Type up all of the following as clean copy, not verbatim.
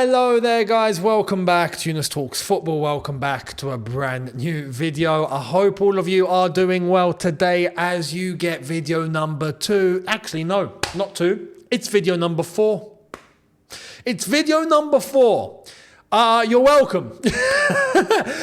Hello there guys, welcome back to Younes Talks Football, welcome back to a brand new video. I hope all of you are doing well today as you get video number 2. Actually no, not 2, it's video number 4. It's video number 4. You're welcome.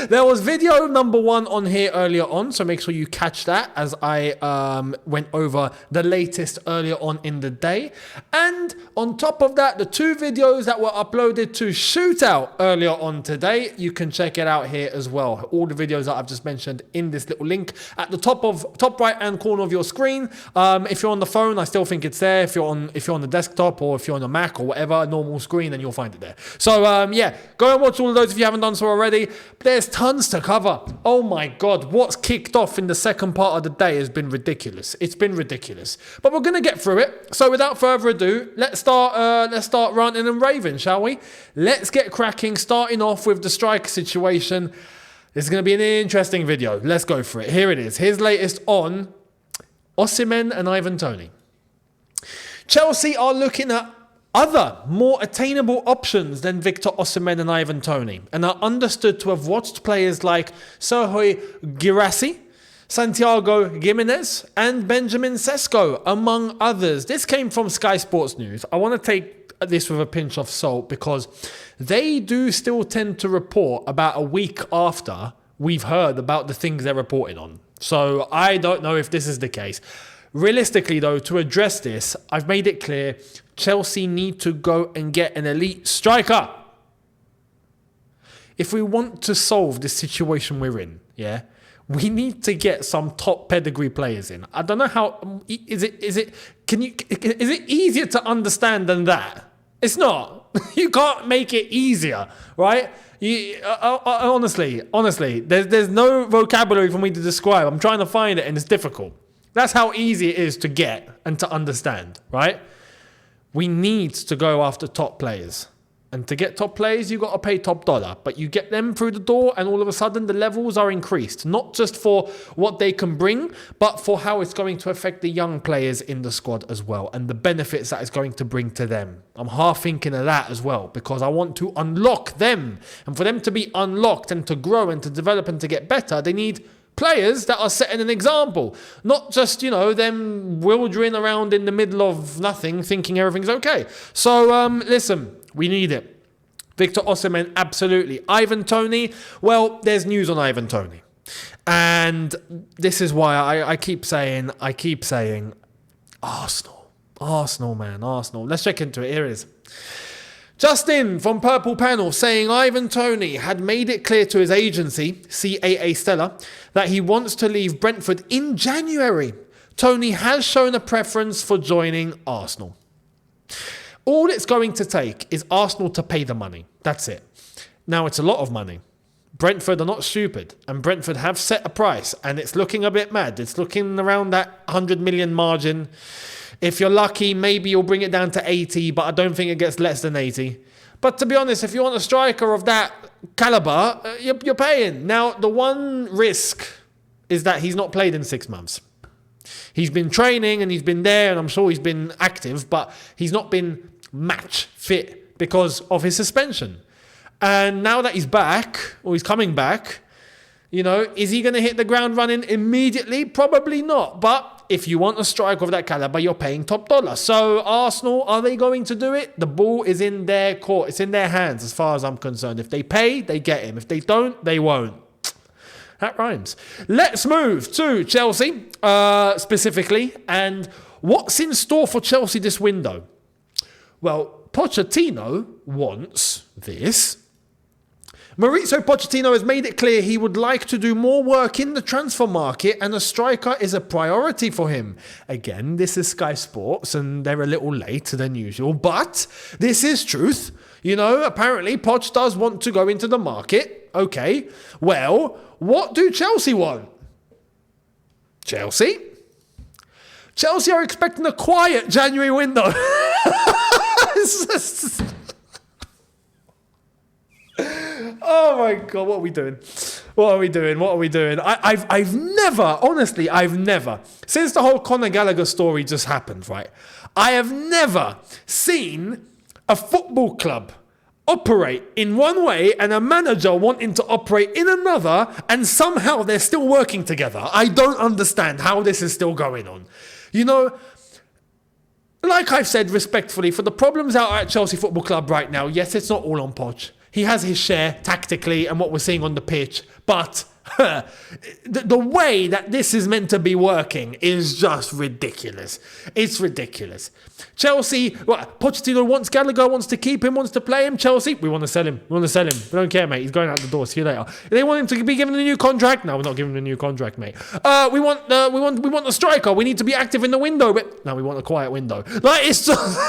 There was video number 1 on here earlier on, so make sure you catch that as I went over the latest earlier on in the day. And on top of that, the 2 videos that were uploaded to Shootout earlier on today, you can check it out here as well. All the videos that I've just mentioned in this little link at the top right hand corner of your screen. If you're on the phone, I still think it's there. If you're on the desktop or if you're on a Mac or whatever, normal screen, then you'll find it there. So yeah. Go and watch all of those if you haven't done so already. There's tons to cover. Oh my God, what's kicked off in the second part of the day has been ridiculous. It's been ridiculous. But we're going to get through it. So without further ado, let's start ranting and raving, shall we? Let's get cracking, starting off with the striker situation. This is going to be an interesting video. Let's go for it. Here it is. His latest on Osimhen and Ivan Toney. Chelsea are looking at other, more attainable options than Victor Osimhen and Ivan Toney, and are understood to have watched players like Sergio Guirassy, Santiago Gimenez, and Benjamin Sesko, among others. This came from Sky Sports News. I want to take this with a pinch of salt because they do still tend to report about a week after we've heard about the things they're reporting on. So I don't know if this is the case. Realistically, though, to address this, I've made it clear Chelsea need to go and get an elite striker. If we want to solve the situation we're in, yeah, we need to get some top pedigree players in. I don't know how is it easier to understand than that? It's not. You can't make it easier, right? Honestly, there's no vocabulary for me to describe. I'm trying to find it and it's difficult. That's how easy it is to get and to understand, right? We need to go after top players. And to get top players, you've got to pay top dollar. But you get them through the door and all of a sudden the levels are increased. Not just for what they can bring, but for how it's going to affect the young players in the squad as well. And the benefits that it's going to bring to them. I'm half thinking of that as well. Because I want to unlock them. And for them to be unlocked and to grow and to develop and to get better, they need players that are setting an example, not just, them wildering around in the middle of nothing thinking everything's okay. So, listen, we need it. Victor Osimhen, absolutely. Ivan Toney, well, there's news on Ivan Toney. And this is why I keep saying, Arsenal, man, Arsenal. Let's check into it. Here it is. Justin from Purple Panel saying Ivan Toney had made it clear to his agency, CAA Stella, that he wants to leave Brentford in January. Toney has shown a preference for joining Arsenal. All it's going to take is Arsenal to pay the money. That's it. Now, it's a lot of money. Brentford are not stupid, and Brentford have set a price, and it's looking a bit mad. It's looking around that 100 million margin. If you're lucky, maybe you'll bring it down to 80, but I don't think it gets less than 80. But to be honest, if you want a striker of that caliber, you're paying. Now, the one risk is that he's not played in 6 months. He's been training and he's been there and I'm sure he's been active, but he's not been match fit because of his suspension. And now that he's back, or he's coming back, is he going to hit the ground running immediately? Probably not. But if you want a striker of that caliber, you're paying top dollar. So Arsenal, are they going to do it? The ball is in their court. It's in their hands as far as I'm concerned. If they pay, they get him. If they don't, they won't. That rhymes. Let's move to Chelsea specifically. And what's in store for Chelsea this window? Well, Pochettino wants this. Mauricio Pochettino has made it clear he would like to do more work in the transfer market and a striker is a priority for him. Again, this is Sky Sports and they're a little later than usual, but this is truth. Apparently Poch does want to go into the market. Okay, well, what do Chelsea want? Chelsea are expecting a quiet January window. Oh my God, what are we doing? I've never, since the whole Conor Gallagher story just happened, right? I have never seen a football club operate in one way and a manager wanting to operate in another, and somehow they're still working together. I don't understand how this is still going on. You know, like I've said respectfully, for the problems out at Chelsea Football Club right now, yes, it's not all on Poch. He has his share tactically and what we're seeing on the pitch, but the way that this is meant to be working is just ridiculous. It's ridiculous. Chelsea, Pochettino wants Gallagher, wants to keep him, wants to play him. Chelsea, we want to sell him. We don't care, mate. He's going out the door. See you later. They want him to be given a new contract. No, we're not giving him a new contract, mate. We want a striker. We need to be active in the window, but no, we want a quiet window. Like, it's just,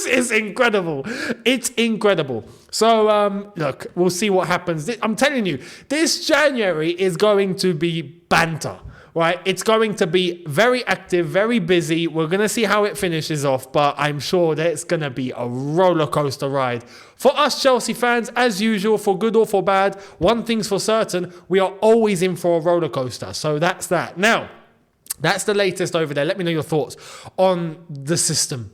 it's incredible. It's incredible. So, look, we'll see what happens. I'm telling you, this January is going to be banter, right? It's going to be very active, very busy. We're going to see how it finishes off, but I'm sure that it's going to be a roller coaster ride. For us Chelsea fans, as usual, for good or for bad, one thing's for certain, we are always in for a roller coaster. So that's that. Now, that's the latest over there. Let me know your thoughts on the system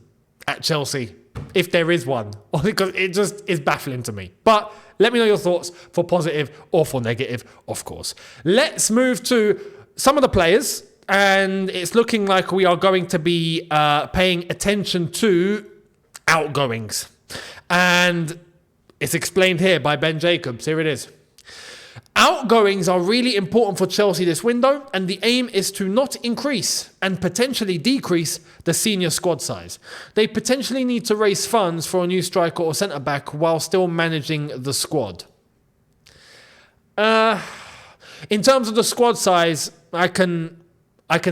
at Chelsea, if there is one, because it just is baffling to me. But let me know your thoughts for positive or for negative, of course. Let's move to some of the players, and it's looking like we are going to be paying attention to outgoings. And it's explained here by Ben Jacobs. Here it is. Outgoings are really important for Chelsea this window, and the aim is to not increase and potentially decrease the senior squad size. They potentially need to raise funds for a new striker or centre-back while still managing the squad. In terms of the squad size, I can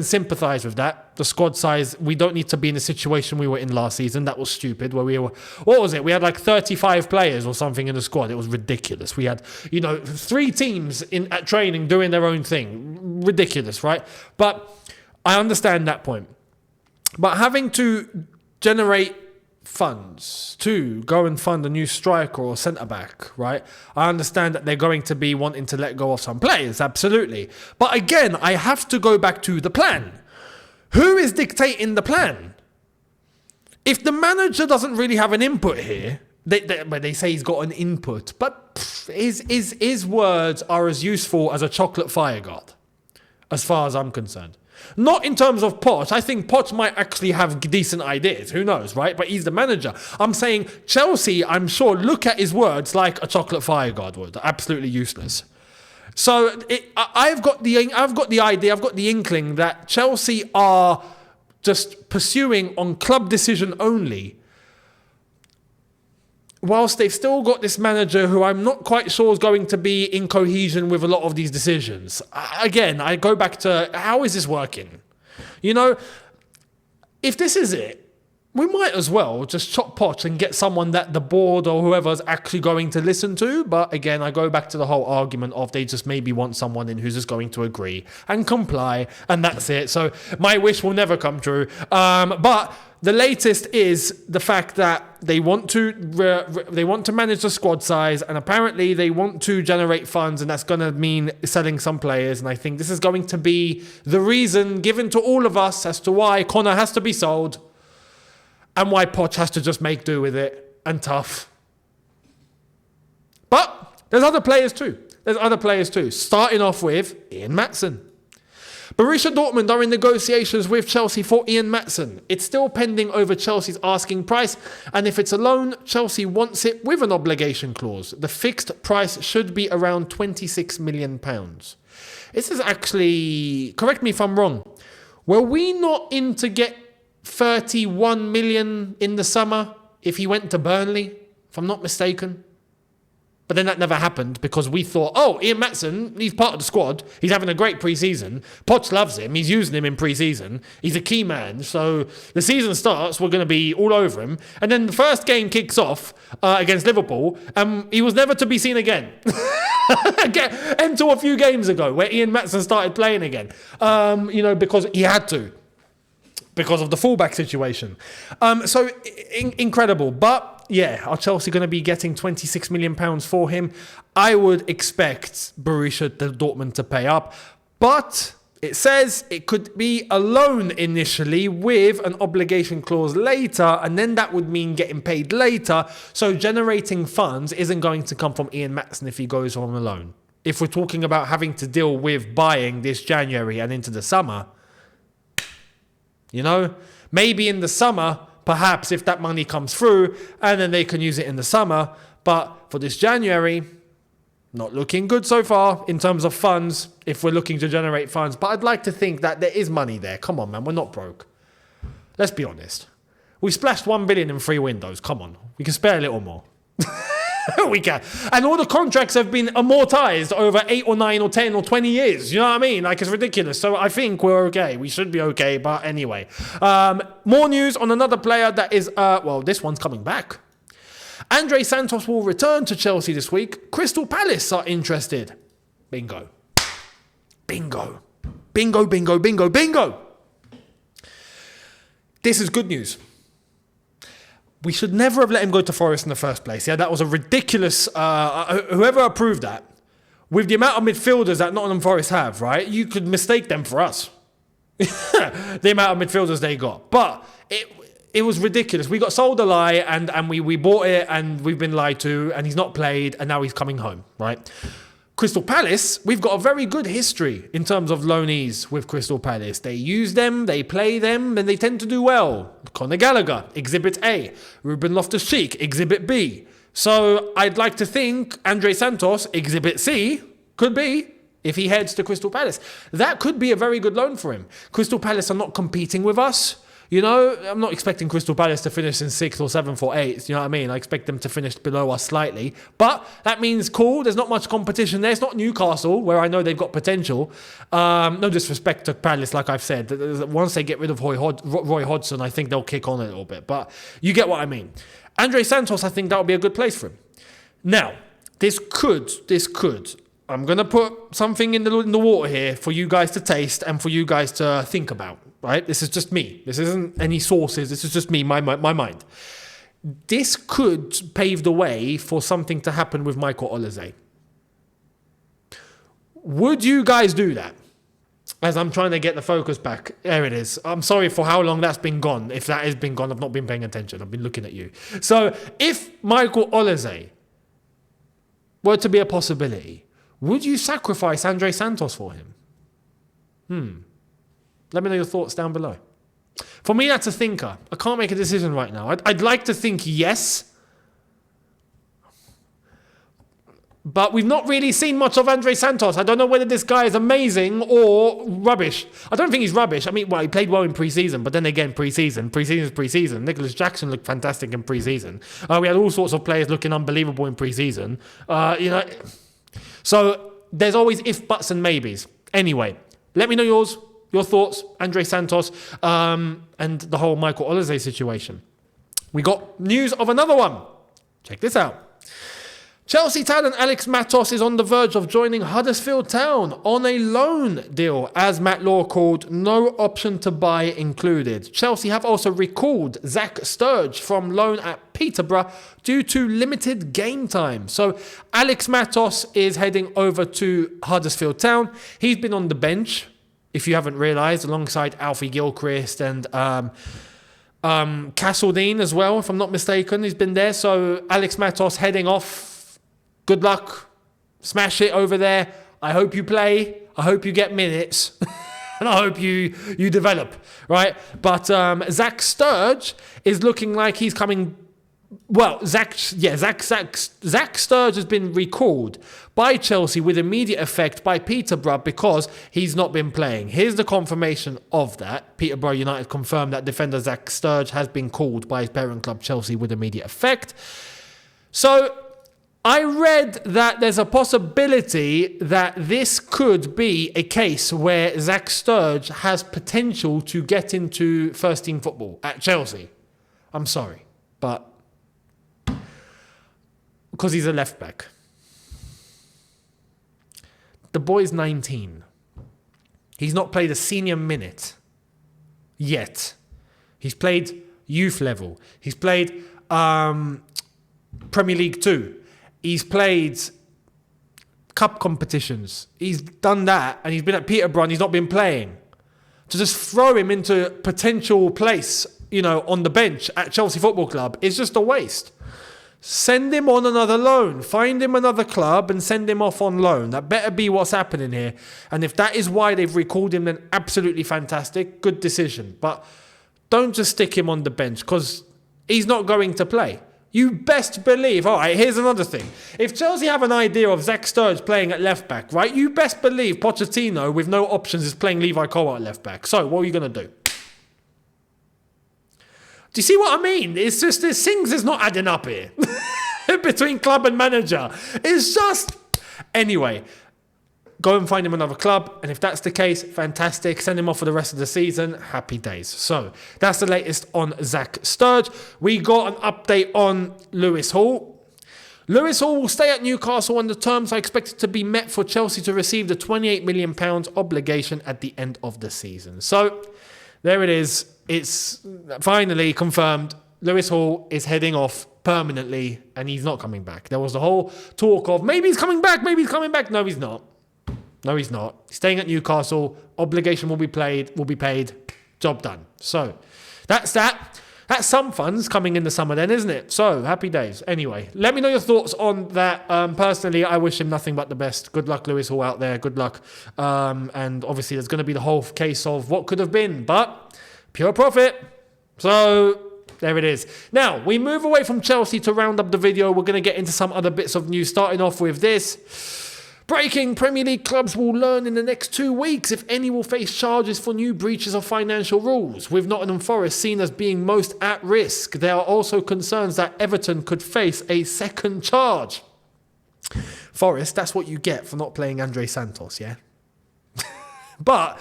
sympathise with that. The squad size, we don't need to be in the situation we were in last season. That was stupid, where we were, what was it? We had like 35 players or something in the squad. It was ridiculous. We had, 3 teams at training doing their own thing. Ridiculous, right? But I understand that point. But having to generate funds to go and fund a new striker or centre-back, right? I understand that they're going to be wanting to let go of some players, absolutely. But again, I have to go back to the plan. Who is dictating the plan? If the manager doesn't really have an input here, they say he's got an input, but his words are as useful as a chocolate fireguard, as far as I'm concerned. Not in terms of Poch. I think Poch might actually have decent ideas. Who knows, right? But he's the manager. I'm saying Chelsea, I'm sure, look at his words like a chocolate fireguard would. Absolutely useless. So I've got the idea, I've got the inkling that Chelsea are just pursuing on club decision only, whilst they've still got this manager who I'm not quite sure is going to be in cohesion with a lot of these decisions. Again, I go back to, how is this working? If this is it, we might as well just chop Poch and get someone that the board or whoever's actually going to listen to. But again, I go back to the whole argument of they just maybe want someone in who's just going to agree and comply, and that's it. So my wish will never come true. But the latest is the fact that they want to manage the squad size, and apparently they want to generate funds, and that's going to mean selling some players. And I think this is going to be the reason given to all of us as to why Connor has to be sold and why Poch has to just make do with it and tough. But there's other players too. Starting off with Ian Maatsen. Borussia Dortmund are in negotiations with Chelsea for Ian Maatsen. It's still pending over Chelsea's asking price, and if it's a loan, Chelsea wants it with an obligation clause. The fixed price should be around £26 million. This is actually, correct me if I'm wrong, were we not in to get 31 million in the summer if he went to Burnley, if I'm not mistaken? But then that never happened because we thought, Ian Maatsen, he's part of the squad. He's having a great pre-season. Poch loves him. He's using him in pre-season. He's a key man. So the season starts, we're going to be all over him. And then the first game kicks off against Liverpool, and he was never to be seen again. Until a few games ago where Ian Maatsen started playing again. Because he had to. Because of the fullback situation. So incredible. But yeah, are Chelsea going to be getting £26 million for him? I would expect Borussia Dortmund to pay up. But It says it could be a loan initially with an obligation clause later, and then that would mean getting paid later. So generating funds isn't going to come from Ian Maatsen if he goes on a loan. If we're talking about having to deal with buying this January and into the summer, maybe in the summer, perhaps if that money comes through, and then they can use it in the summer. But for this January, not looking good so far in terms of funds, if we're looking to generate funds. But I'd like to think that there is money there. Come on, man, we're not broke. Let's be honest. We splashed 1 billion in 3 windows. Come on, we can spare a little more. We can. And all the contracts have been amortized over 8 or 9 or 10 or 20 years. You know what I mean? Like, it's ridiculous. So I think we're okay. We should be okay. But anyway, more news on another player that is, this one's coming back. Andre Santos will return to Chelsea this week. Crystal Palace are interested. Bingo. Bingo. Bingo, bingo, bingo, bingo. This is good news. We should never have let him go to Forest in the first place. Yeah, that was a ridiculous... whoever approved that, with the amount of midfielders that Nottingham Forest have, right, you could mistake them for us. The amount of midfielders they got. But it was ridiculous. We got sold a lie and we bought it and we've been lied to and he's not played and now he's coming home, right? Crystal Palace, we've got a very good history in terms of loanees with Crystal Palace. They use them, they play them, and they tend to do well. Conor Gallagher, Exhibit A. Ruben Loftus-Cheek, Exhibit B. So I'd like to think Andre Santos, Exhibit C, could be, if he heads to Crystal Palace. That could be a very good loan for him. Crystal Palace are not competing with us. I'm not expecting Crystal Palace to finish in 6th or 7th or 8th. You know what I mean? I expect them to finish below us slightly. But that means cool. There's not much competition there. It's not Newcastle, where I know they've got potential. No disrespect to Palace, like I've said. Once they get rid of Roy Hodgson, I think they'll kick on a little bit. But you get what I mean. Andre Santos, I think that would be a good place for him. Now, this could. I'm going to put something in the water here for you guys to taste and for you guys to think about, right? This is just me. This isn't any sources. This is just me, my mind. This could pave the way for something to happen with Michael Olise. Would you guys do that? As I'm trying to get the focus back. There it is. I'm sorry for how long that's been gone. If that has been gone, I've not been paying attention. I've been looking at you. So if Michael Olise were to be a possibility, would you sacrifice Andre Santos for him? Let me know your thoughts down below. For me, that's a thinker. I can't make a decision right now. I'd like to think yes. But we've not really seen much of Andre Santos. I don't know whether this guy is amazing or rubbish. I don't think he's rubbish. I mean, he played well in pre-season, but then again, pre-season is pre-season. Nicholas Jackson looked fantastic in pre-season. We had all sorts of players looking unbelievable in pre-season. So there's always if, buts, and maybes. Anyway, let me know your thoughts, Andre Santos, and the whole Michael Olise situation. We got news of another one. Check this out. Chelsea talent Alex Matos is on the verge of joining Huddersfield Town on a loan deal, as Matt Law called, no option to buy included. Chelsea have also recalled Zach Sturge from loan at Peterborough due to limited game time. So Alex Matos is heading over to Huddersfield Town. He's been on the bench, if you haven't realised, alongside Alfie Gilchrist and Castledine as well, if I'm not mistaken. He's been there. So Alex Matos heading off. Good luck. Smash it over there. I hope you play. I hope you get minutes. And I hope you develop, right? But Zach Sturge is looking like he's coming... Well, Zach Sturge has been recalled by Chelsea with immediate effect by Peterborough because he's not been playing. Here's the confirmation of that. Peterborough United confirmed that defender Zach Sturge has been called by his parent club Chelsea with immediate effect. So... I read that there's a possibility that this could be a case where Zach Sturge has potential to get into first-team football at Chelsea. I'm sorry, but because he's a left-back. The boy's 19. He's not played a senior minute yet. He's played youth level. He's played Premier League 2. He's played cup competitions. He's done that, and he's been at Peterborough and he's not been playing. To just throw him into potential place, on the bench at Chelsea Football Club is just a waste. Send him on another loan. Find him another club and send him off on loan. That better be what's happening here. And if that is why they've recalled him, then absolutely fantastic. Good decision. But don't just stick him on the bench because he's not going to play. You best believe, all right, here's another thing. If Chelsea have an idea of Zach Sturridge playing at left back, right, you best believe Pochettino with no options is playing Levi Cole at left back. So what are you going to do? Do you see what I mean? It's just this things is not adding up here between club and manager. It's just... Anyway, go and find him another club. And if that's the case, fantastic. Send him off for the rest of the season. Happy days. So that's the latest on Zach Sturridge. We got an update on Lewis Hall. Lewis Hall will stay at Newcastle and the terms are expected to be met for Chelsea to receive the £28 million obligation at the end of the season. So there it is. It's finally confirmed. Lewis Hall is heading off permanently and he's not coming back. There was the whole talk of maybe he's coming back, maybe he's coming back. No, he's not. No, he's not. He's staying at Newcastle. Obligation will be paid. Job done. So that's that. That's some funds coming in the summer then, isn't it? So happy days. Anyway, let me know your thoughts on that. Personally, I wish him nothing but the best. Good luck, Lewis Hall out there. Good luck. And obviously there's going to be the whole case of what could have been, but pure profit. So there it is. Now, we move away from Chelsea to round up the video. We're going to get into some other bits of news, starting off with this. Breaking: Premier League clubs will learn in the next 2 weeks if any will face charges for new breaches of financial rules, with Nottingham Forest seen as being most at risk. There are also concerns that Everton could face a second charge. Forest, that's what you get for not playing Andre Santos, yeah? But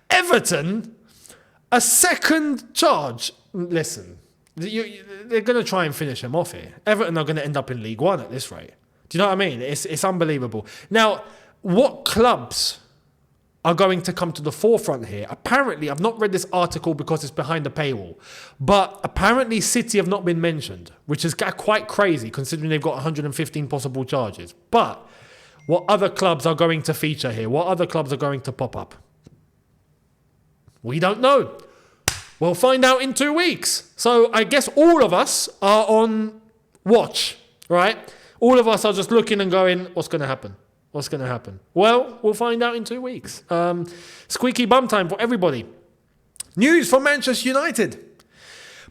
Everton... a second charge. Listen, they're going to try and finish him off here. Everton are going to end up in League One at this rate. Do you know what I mean? It's unbelievable. Now, what clubs are going to come to the forefront here? Apparently, I've not read this article because it's behind the paywall, but apparently City have not been mentioned, which is quite crazy considering they've got 115 possible charges. But what other clubs are going to feature here? What other clubs are going to pop up? We don't know. We'll find out in 2 weeks. So I guess all of us are on watch, right? All of us are just looking and going, what's going to happen? What's going to happen? Well, we'll find out in 2 weeks. Squeaky bum time for everybody. News from Manchester United.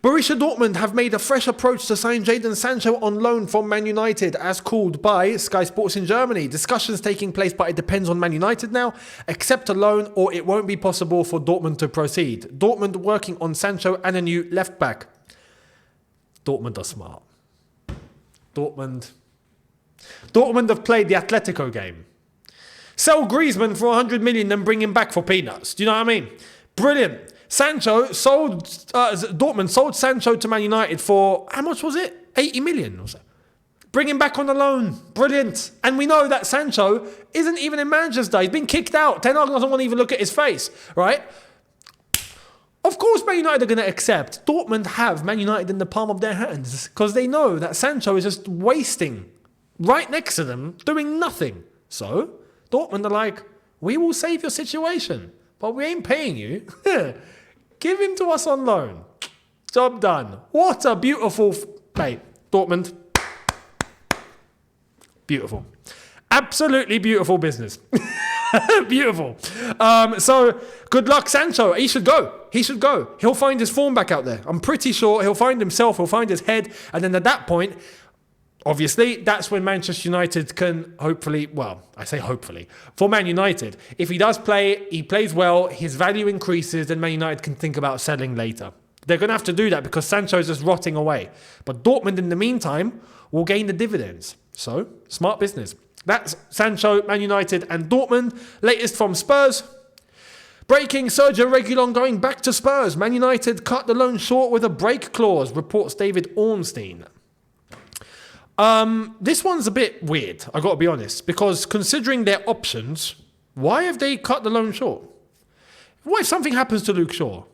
Borussia Dortmund have made a fresh approach to sign Jadon Sancho on loan from Man United, as called by Sky Sports in Germany. Discussions taking place, but it depends on Man United now. Accept a loan or it won't be possible for Dortmund to proceed. Dortmund working on Sancho and a new left back. Dortmund are smart. Dortmund have played the Atletico game. Sell Griezmann for 100 million and bring him back for peanuts. Do you know what I mean? Brilliant. Dortmund sold Sancho to Man United for, how much was it? 80 million or so. Bring him back on the loan. Brilliant. And we know that Sancho isn't even in Manchester. He's been kicked out. Ten Hag doesn't want to even look at his face, right? Of course Man United are going to accept. Dortmund have Man United in the palm of their hands because they know that Sancho is just wasting right next to them, doing nothing. So Dortmund are like, we will save your situation, but we ain't paying you. Give him to us on loan. Job done. What a beautiful... mate, Dortmund. Beautiful. Absolutely beautiful business. Beautiful. So, good luck, Sancho. He should go. He'll find his form back out there. I'm pretty sure he'll find himself. He'll find his head. And then at that point, obviously, that's when Manchester United can hopefully, well, I say hopefully, for Man United, if he does play, he plays well, his value increases, then Man United can think about selling later. They're going to have to do that because Sancho is just rotting away. But Dortmund, in the meantime, will gain the dividends. So, smart business. That's Sancho, Man United and Dortmund. Latest from Spurs. Breaking: Sergio Reguilon going back to Spurs. Man United cut the loan short with a break clause, reports David Ornstein. This one's a bit weird, I got to be honest, because considering their options, why have they cut the loan short? What if something happens to Luke Shaw?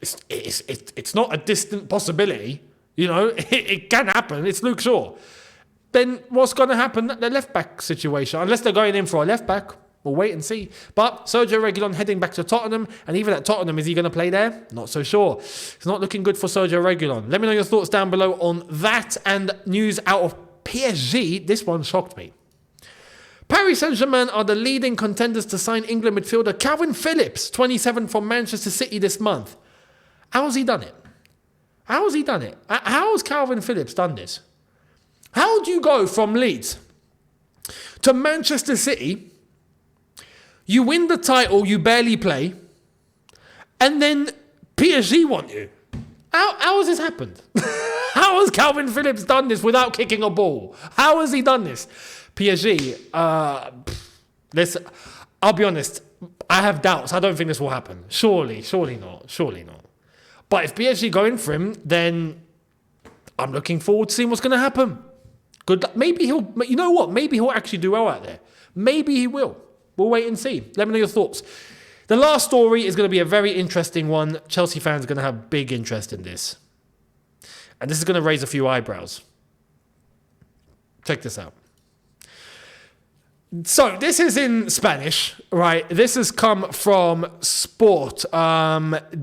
It's not a distant possibility, you know, it can happen. It's Luke Shaw. then what's going to happen at the left-back situation? Unless they're going in for a left-back, we'll wait and see. But Sergio Reguilon heading back to Tottenham, and even at Tottenham, is he going to play there? Not so sure. It's not looking good for Sergio Reguilon. Let me know your thoughts down below on that and news out of PSG. This one shocked me. Paris Saint-Germain are the leading contenders to sign England midfielder Calvin Phillips, 27, from Manchester City this month. How has he done it? How has he done it? How has Calvin Phillips done this? How do you go from Leeds to Manchester City, you win the title, you barely play, and then PSG want you? How has this happened? How has Calvin Phillips done this without kicking a ball? How has he done this? PSG, I'll be honest, I have doubts. I don't think this will happen. Surely not. But if PSG go in for him, then I'm looking forward to seeing what's going to happen. Good luck. Maybe he'll, you know what? Maybe he'll actually do well out there. Maybe he will. We'll wait and see. Let me know your thoughts. The last story is going to be a very interesting one. Chelsea fans are going to have big interest in this. And this is going to raise a few eyebrows. Check this out. So, this is in Spanish, right? This has come from Sport,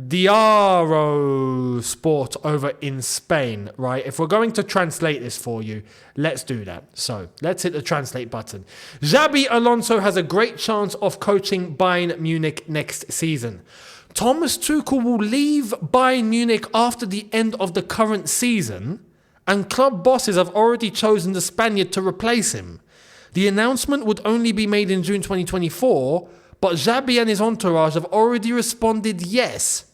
Diario Sport over in Spain, right? If we're going to translate this for you, let's do that. So, let's hit the translate button. Xabi Alonso has a great chance of coaching Bayern Munich next season. Thomas Tuchel will leave Bayern Munich after the end of the current season, and club bosses have already chosen the Spaniard to replace him. The announcement would only be made in June 2024, but Xabi and his entourage have already responded yes.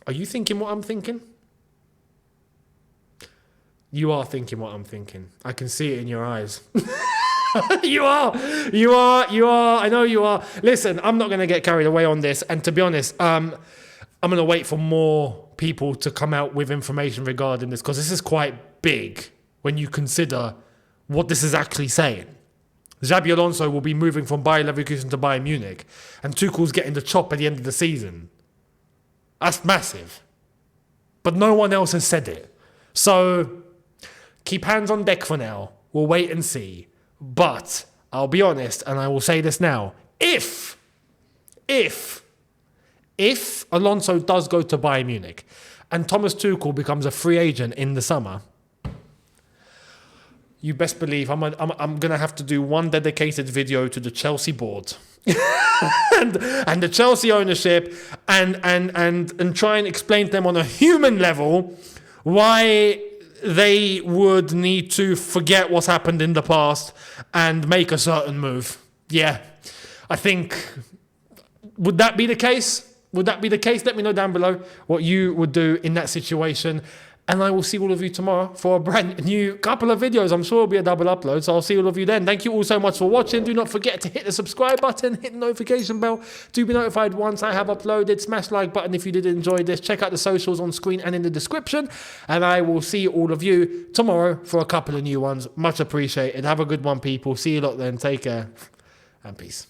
Are you thinking what I'm thinking? You are thinking what I'm thinking. I can see it in your eyes. You are. I know you are. Listen, I'm not going to get carried away on this. And to be honest, I'm going to wait for more people to come out with information regarding this, because this is quite big when you consider what this is actually saying. Xabi Alonso will be moving from Bayer Leverkusen to Bayern Munich, and Tuchel's getting the chop at the end of the season. That's massive. But no one else has said it. So keep hands on deck for now. We'll wait and see. But I'll be honest, and I will say this now. If Alonso does go to Bayern Munich and Thomas Tuchel becomes a free agent in the summer, you best believe I'm going to have to do one dedicated video to the Chelsea board and the Chelsea ownership and try and explain to them on a human level why they would need to forget what's happened in the past and make a certain move. Yeah, I think, would that be the case? Would that be the case? Let me know down below what you would do in that situation. And I will see all of you tomorrow for a brand new couple of videos. I'm sure it'll be a double upload, so I'll see all of you then. Thank you all so much for watching. Do not forget to hit the subscribe button, hit the notification bell to be notified once I have uploaded. Smash like button if you did enjoy this. Check out the socials on screen and in the description. And I will see all of you tomorrow for a couple of new ones. Much appreciated. Have a good one, people. See you lot then. Take care and peace.